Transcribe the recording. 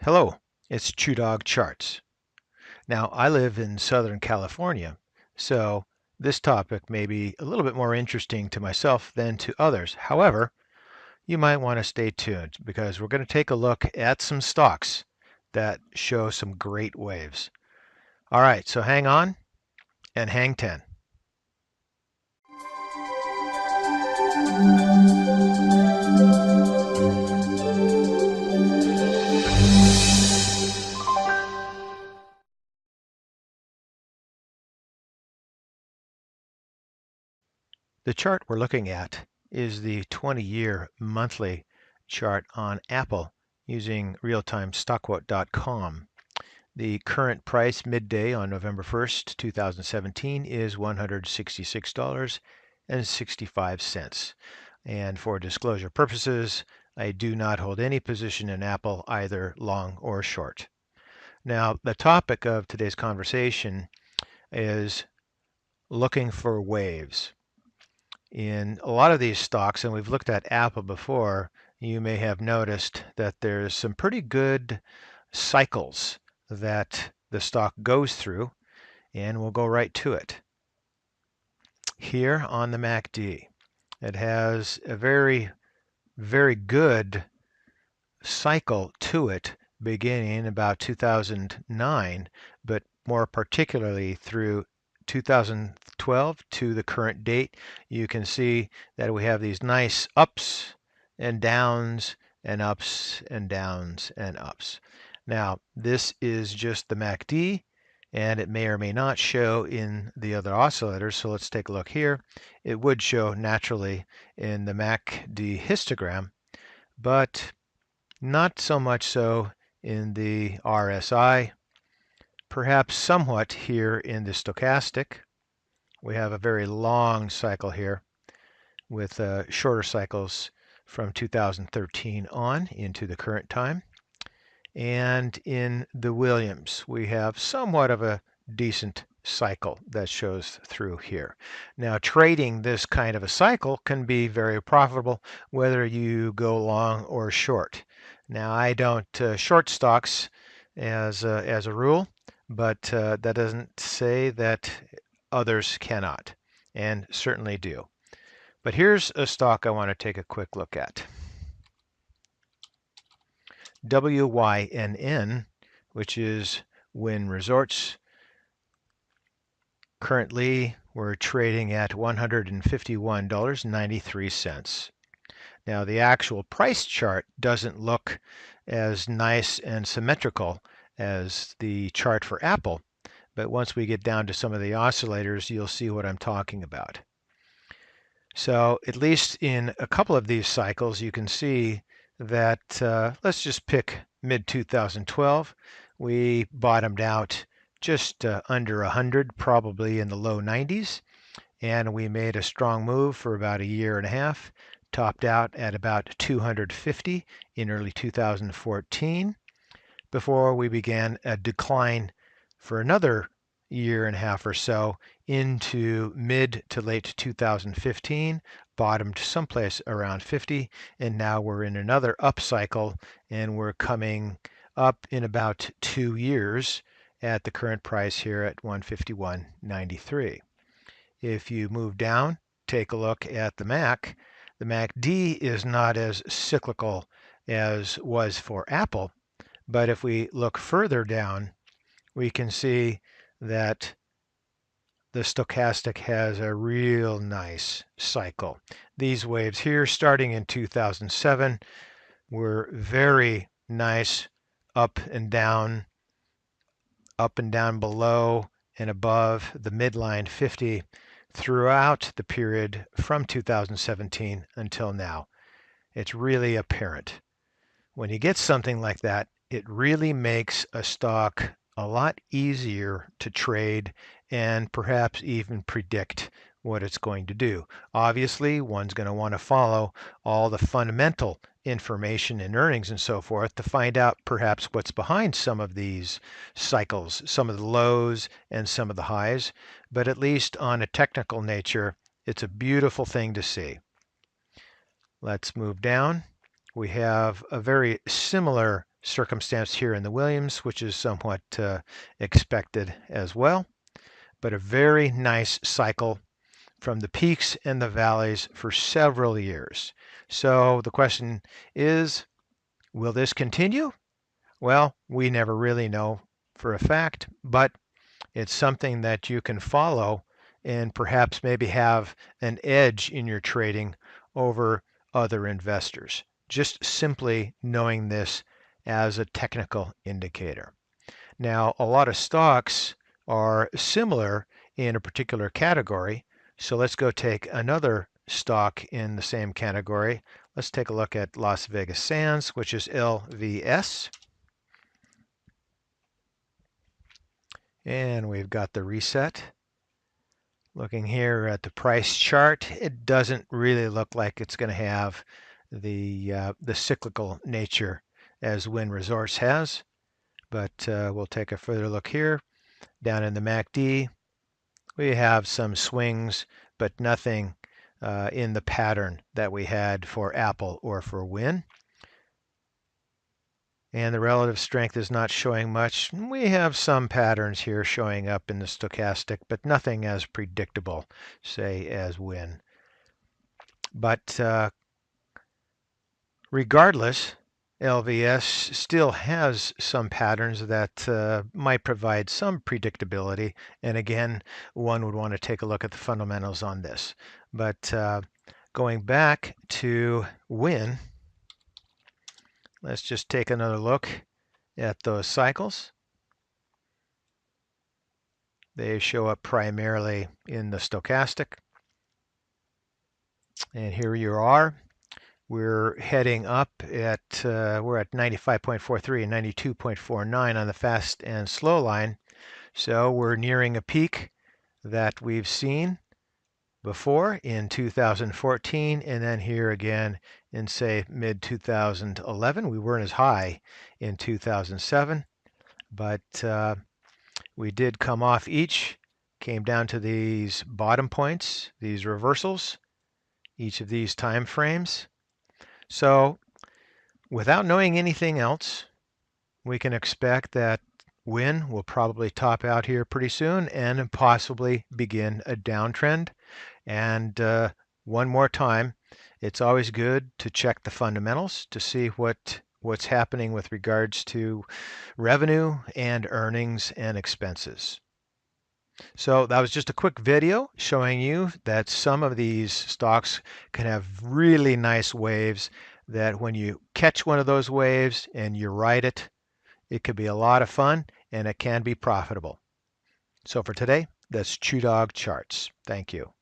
Hello, it's ChewDog Charts. Now, I live in Southern California, so this topic may be a little bit more interesting to myself than to others. However, you might want to stay tuned because we're going to take a look at some stocks that show some great waves. All right, so hang on and hang 10. The chart we're looking at is the 20-year monthly chart on Apple using realtimestockwhat.com. The current price midday on November 1st, 2017 is $166.65. And for disclosure purposes, I do not hold any position in Apple, either long or short. Now, the topic of today's conversation is looking for waves. In a lot of these stocks, and we've looked at Apple before, you may have noticed that there's some pretty good cycles that the stock goes through, and we'll go right to it. Here on the MACD, it has a very, very good cycle to it beginning about 2009, but more particularly through 2012 to the current date. You can see that we have these nice ups and downs and ups and downs and ups. Now, this is just the MACD, and it may or may not show in the other oscillators. So let's take a look here. It would show naturally in the MACD histogram, but not so much so in the RSI, perhaps somewhat here in the stochastic. We have a very long cycle here with shorter cycles from 2013 on into the current time. And in the Williams, we have somewhat of a decent cycle that shows through here. Now, trading this kind of a cycle can be very profitable, whether you go long or short. Now, I don't short stocks as a rule, but that doesn't say that others cannot, and certainly do. But here's a stock I want to take a quick look at. WYNN, which is Wynn Resorts. Currently, we're trading at $151.93. Now, the actual price chart doesn't look as nice and symmetrical as the chart for Apple, but once we get down to some of the oscillators, you'll see what I'm talking about. So at least in a couple of these cycles, you can see that, let's just pick mid-2012, we bottomed out just under 100, probably in the low 90s, and we made a strong move for about a year and a half, topped out at about 250 in early 2014, before we began a decline for another year and a half or so into mid to late 2015, bottomed someplace around 50, and now we're in another up cycle, and we're coming up in about 2 years at the current price here at 151.93. If you move down, take a look at the MAC. The MACD is not as cyclical as was for Apple, but if we look further down, we can see that the stochastic has a real nice cycle. These waves here, starting in 2007, were very nice up and down below and above the midline 50 throughout the period from 2017 until now. It's really apparent. When you get something like that, it really makes a stock a lot easier to trade and perhaps even predict what it's going to do. Obviously, one's going to want to follow all the fundamental information and earnings and so forth to find out perhaps what's behind some of these cycles, some of the lows and some of the highs. But at least on a technical nature, it's a beautiful thing to see. Let's move down. We have a very similar circumstance here in the Williams, which is somewhat expected as well, but a very nice cycle from the peaks and the valleys for several years. So the question is, will this continue? Well, we never really know for a fact, but it's something that you can follow and perhaps maybe have an edge in your trading over other investors, just simply knowing this as a technical indicator. Now, a lot of stocks are similar in a particular category. So let's go take another stock in the same category. Let's take a look at Las Vegas Sands, which is LVS. And we've got the reset. Looking here at the price chart, it doesn't really look like it's going to have the cyclical nature as Wynn Resorts has. But we'll take a further look here. Down in the MACD, we have some swings, but nothing in the pattern that we had for Apple or for Wynn. And the relative strength is not showing much. We have some patterns here showing up in the stochastic, but nothing as predictable, say, as Wynn. But regardless, LVS still has some patterns that might provide some predictability. And again, one would want to take a look at the fundamentals on this. But going back to Wynn, let's just take another look at those cycles. They show up primarily in the stochastic. And here you are. We're heading up at, we're at 95.43 and 92.49 on the fast and slow line. So we're nearing a peak that we've seen before in 2014, and then here again in, say, mid-2011. We weren't as high in 2007, but we did come off each, came down to these bottom points, these reversals, each of these time frames. So without knowing anything else, we can expect that Wynn will probably top out here pretty soon and possibly begin a downtrend. And one more time, it's always good to check the fundamentals to see what's happening with regards to revenue and earnings and expenses. So that was just a quick video showing you that some of these stocks can have really nice waves, that when you catch one of those waves and you ride it, it could be a lot of fun and it can be profitable. So for today, that's ChewDog Charts. Thank you.